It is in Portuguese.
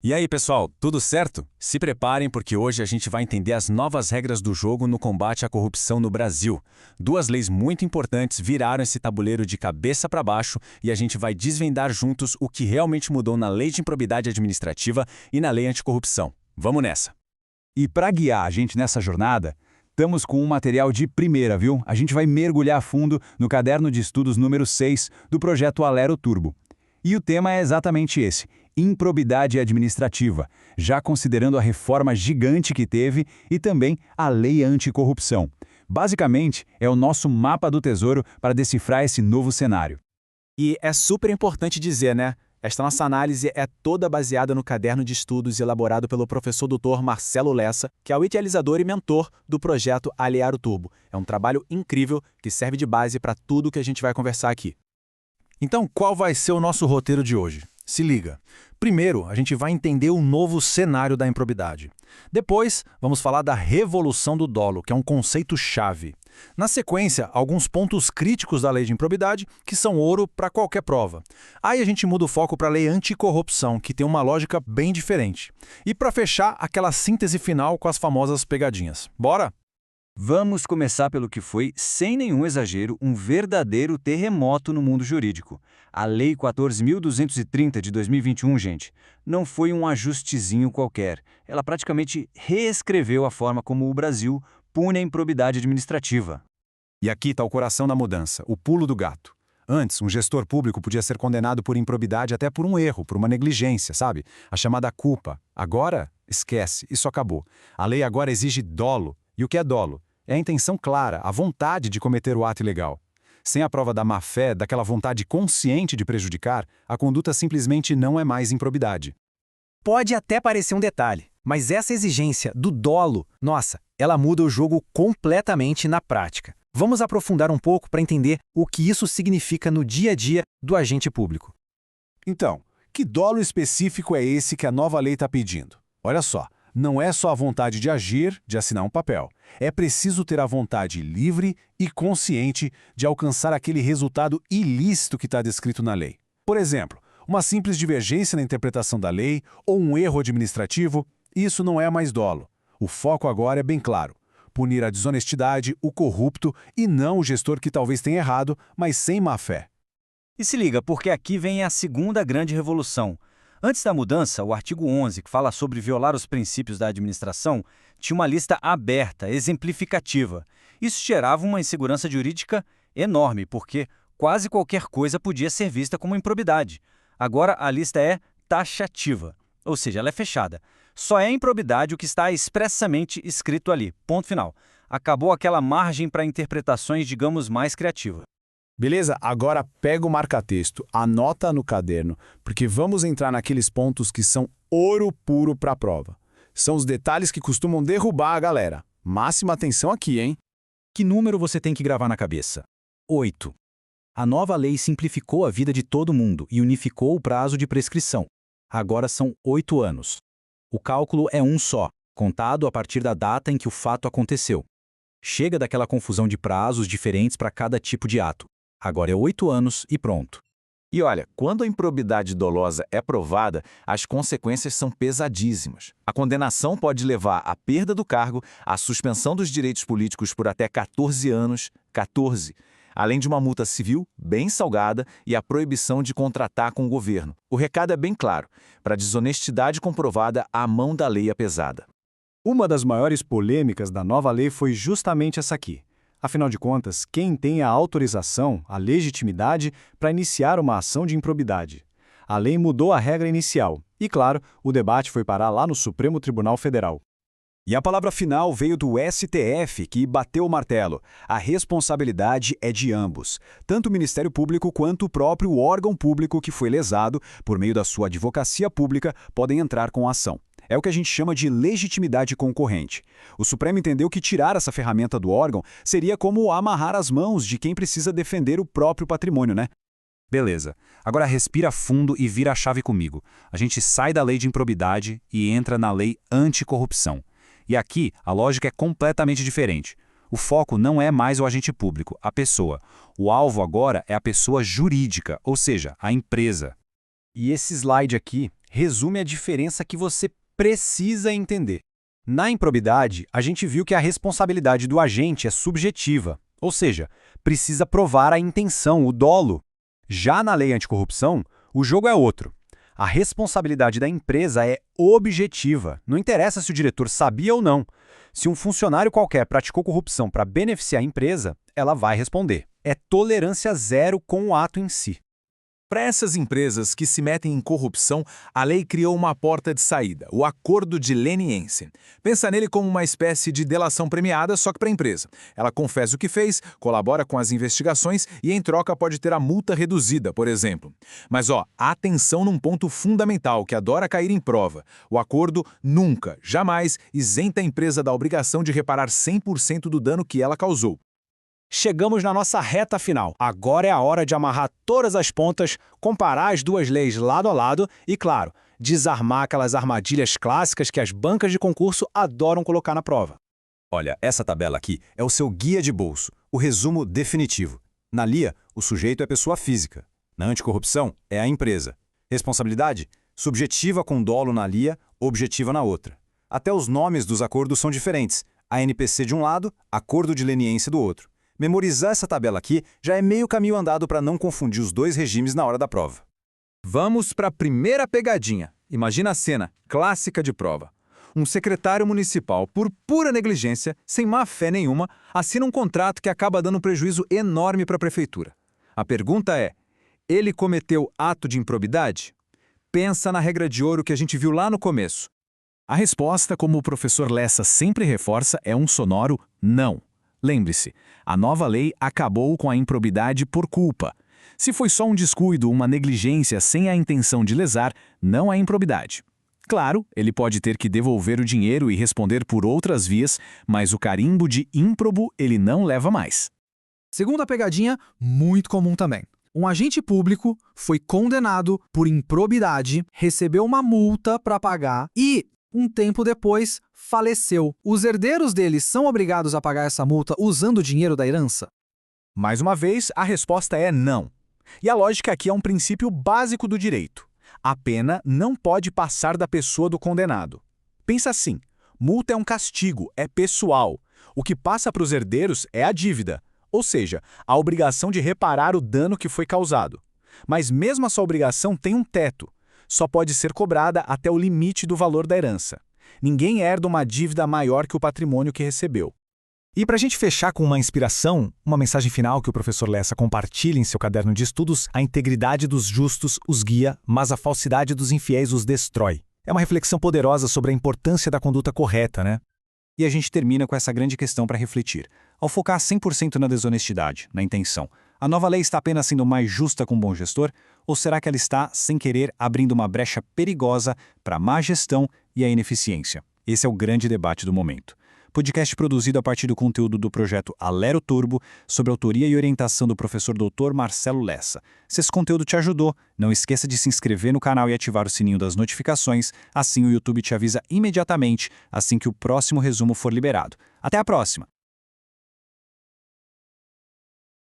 E aí, pessoal, tudo certo? Se preparem porque hoje a gente vai entender as novas regras do jogo no combate à corrupção no Brasil. Duas leis muito importantes viraram esse tabuleiro de cabeça para baixo e a gente vai desvendar juntos o que realmente mudou na Lei de Improbidade Administrativa e na Lei Anticorrupção. Vamos nessa! E para guiar a gente nessa jornada, estamos com um material de primeira, viu? A gente vai mergulhar a fundo no caderno de estudos número 6 do projeto Alero Turbo. E o tema é exatamente esse: improbidade administrativa, já considerando a reforma gigante que teve e também a lei anticorrupção. Basicamente, é o nosso mapa do tesouro para decifrar esse novo cenário. E é super importante dizer, né? Esta nossa análise é toda baseada no caderno de estudos elaborado pelo professor Dr. Marcelo Lessa, que é o idealizador e mentor do projeto Alero Turbo. É um trabalho incrível que serve de base para tudo que a gente vai conversar aqui. Então, qual vai ser o nosso roteiro de hoje? Se liga. Primeiro, a gente vai entender o novo cenário da improbidade. Depois, vamos falar da revolução do dolo, que é um conceito-chave. Na sequência, alguns pontos críticos da lei de improbidade, que são ouro para qualquer prova. Aí a gente muda o foco para a lei anticorrupção, que tem uma lógica bem diferente. E para fechar, aquela síntese final com as famosas pegadinhas. Bora? Vamos começar pelo que foi, sem nenhum exagero, um verdadeiro terremoto no mundo jurídico. A Lei 14.230 de 2021, gente, não foi um ajustezinho qualquer. Ela praticamente reescreveu a forma como o Brasil pune a improbidade administrativa. E aqui está o coração da mudança, o pulo do gato. Antes, um gestor público podia ser condenado por improbidade até por um erro, por uma negligência, sabe? A chamada culpa. Agora, esquece, isso acabou. A lei agora exige dolo. E o que é dolo? É a intenção clara, a vontade de cometer o ato ilegal. Sem a prova da má-fé, daquela vontade consciente de prejudicar, a conduta simplesmente não é mais improbidade. Pode até parecer um detalhe, mas essa exigência do dolo, nossa, ela muda o jogo completamente na prática. Vamos aprofundar um pouco para entender o que isso significa no dia a dia do agente público. Então, que dolo específico é esse que a nova lei está pedindo? Olha só. Não é só a vontade de agir, de assinar um papel. É preciso ter a vontade livre e consciente de alcançar aquele resultado ilícito que está descrito na lei. Por exemplo, uma simples divergência na interpretação da lei ou um erro administrativo, isso não é mais dolo. O foco agora é bem claro: punir a desonestidade, o corrupto e não o gestor que talvez tenha errado, mas sem má-fé. E se liga, porque aqui vem a segunda grande revolução. Antes da mudança, o artigo 11, que fala sobre violar os princípios da administração, tinha uma lista aberta, exemplificativa. Isso gerava uma insegurança jurídica enorme, porque quase qualquer coisa podia ser vista como improbidade. Agora a lista é taxativa, ou seja, ela é fechada. Só é improbidade o que está expressamente escrito ali, ponto final. Acabou aquela margem para interpretações, digamos, mais criativas. Beleza? Agora pega o marca-texto, anota no caderno, porque vamos entrar naqueles pontos que são ouro puro para a prova. São os detalhes que costumam derrubar a galera. Máxima atenção aqui, hein? Que número você tem que gravar na cabeça? 8. A nova lei simplificou a vida de todo mundo e unificou o prazo de prescrição. Agora são 8 anos. O cálculo é um só, contado a partir da data em que o fato aconteceu. Chega daquela confusão de prazos diferentes para cada tipo de ato. Agora é 8 anos e pronto. E olha, quando a improbidade dolosa é provada, as consequências são pesadíssimas. A condenação pode levar à perda do cargo, à suspensão dos direitos políticos por até 14 anos, 14, além de uma multa civil bem salgada e a proibição de contratar com o governo. O recado é bem claro: para desonestidade comprovada, a mão da lei é pesada. Uma das maiores polêmicas da nova lei foi justamente essa aqui. Afinal de contas, quem tem a autorização, a legitimidade para iniciar uma ação de improbidade? A lei mudou a regra inicial e, claro, o debate foi parar lá no Supremo Tribunal Federal. E a palavra final veio do STF, que bateu o martelo. A responsabilidade é de ambos, tanto o Ministério Público quanto o próprio órgão público que foi lesado, por meio da sua advocacia pública, podem entrar com a ação. É o que a gente chama de legitimidade concorrente. O Supremo entendeu que tirar essa ferramenta do órgão seria como amarrar as mãos de quem precisa defender o próprio patrimônio, né? Beleza, agora respira fundo e vira a chave comigo. A gente sai da lei de improbidade e entra na lei anticorrupção. E aqui a lógica é completamente diferente. O foco não é mais o agente público, a pessoa. O alvo agora é a pessoa jurídica, ou seja, a empresa. E esse slide aqui resume a diferença que você precisa entender. Na improbidade, a gente viu que a responsabilidade do agente é subjetiva, ou seja, precisa provar a intenção, o dolo. Já na lei anticorrupção, o jogo é outro. A responsabilidade da empresa é objetiva, não interessa se o diretor sabia ou não. Se um funcionário qualquer praticou corrupção para beneficiar a empresa, ela vai responder. É tolerância zero com o ato em si. Para essas empresas que se metem em corrupção, a lei criou uma porta de saída, o Acordo de Leniência. Pensa nele como uma espécie de delação premiada, só que para a empresa. Ela confessa o que fez, colabora com as investigações e, em troca, pode ter a multa reduzida, por exemplo. Mas, atenção num ponto fundamental que adora cair em prova. O acordo nunca, jamais, isenta a empresa da obrigação de reparar 100% do dano que ela causou. Chegamos na nossa reta final. Agora é a hora de amarrar todas as pontas, comparar as duas leis lado a lado e, claro, desarmar aquelas armadilhas clássicas que as bancas de concurso adoram colocar na prova. Olha, essa tabela aqui é o seu guia de bolso, o resumo definitivo. Na LIA, o sujeito é pessoa física. Na anticorrupção, é a empresa. Responsabilidade? Subjetiva com dolo na LIA, objetiva na outra. Até os nomes dos acordos são diferentes. ANPC de um lado, Acordo de Leniência do outro. Memorizar essa tabela aqui já é meio caminho andado para não confundir os dois regimes na hora da prova. Vamos para a primeira pegadinha. Imagina a cena, clássica de prova. Um secretário municipal, por pura negligência, sem má fé nenhuma, assina um contrato que acaba dando um prejuízo enorme para a prefeitura. A pergunta é, ele cometeu ato de improbidade? Pensa na regra de ouro que a gente viu lá no começo. A resposta, como o professor Lessa sempre reforça, é um sonoro não. Lembre-se, a nova lei acabou com a improbidade por culpa. Se foi só um descuido, uma negligência sem a intenção de lesar, não há improbidade. Claro, ele pode ter que devolver o dinheiro e responder por outras vias, mas o carimbo de ímprobo ele não leva mais. Segunda pegadinha, muito comum também. Um agente público foi condenado por improbidade, recebeu uma multa para pagar e, um tempo depois, faleceu. Os herdeiros dele são obrigados a pagar essa multa usando o dinheiro da herança? Mais uma vez, a resposta é não. E a lógica aqui é um princípio básico do direito. A pena não pode passar da pessoa do condenado. Pensa assim, multa é um castigo, é pessoal. O que passa para os herdeiros é a dívida, ou seja, a obrigação de reparar o dano que foi causado. Mas mesmo essa obrigação tem um teto. Só pode ser cobrada até o limite do valor da herança. Ninguém herda uma dívida maior que o patrimônio que recebeu. E para a gente fechar com uma inspiração, uma mensagem final que o professor Lessa compartilha em seu caderno de estudos: a integridade dos justos os guia, mas a falsidade dos infiéis os destrói. É uma reflexão poderosa sobre a importância da conduta correta, né? E a gente termina com essa grande questão para refletir. Ao focar 100% na desonestidade, na intenção, a nova lei está apenas sendo mais justa com o bom gestor? Ou será que ela está, sem querer, abrindo uma brecha perigosa para a má gestão e a ineficiência? Esse é o grande debate do momento. Podcast produzido a partir do conteúdo do projeto Alero Turbo, sob autoria e orientação do professor Dr. Marcelo Lessa. Se esse conteúdo te ajudou, não esqueça de se inscrever no canal e ativar o sininho das notificações, assim o YouTube te avisa imediatamente assim que o próximo resumo for liberado. Até a próxima!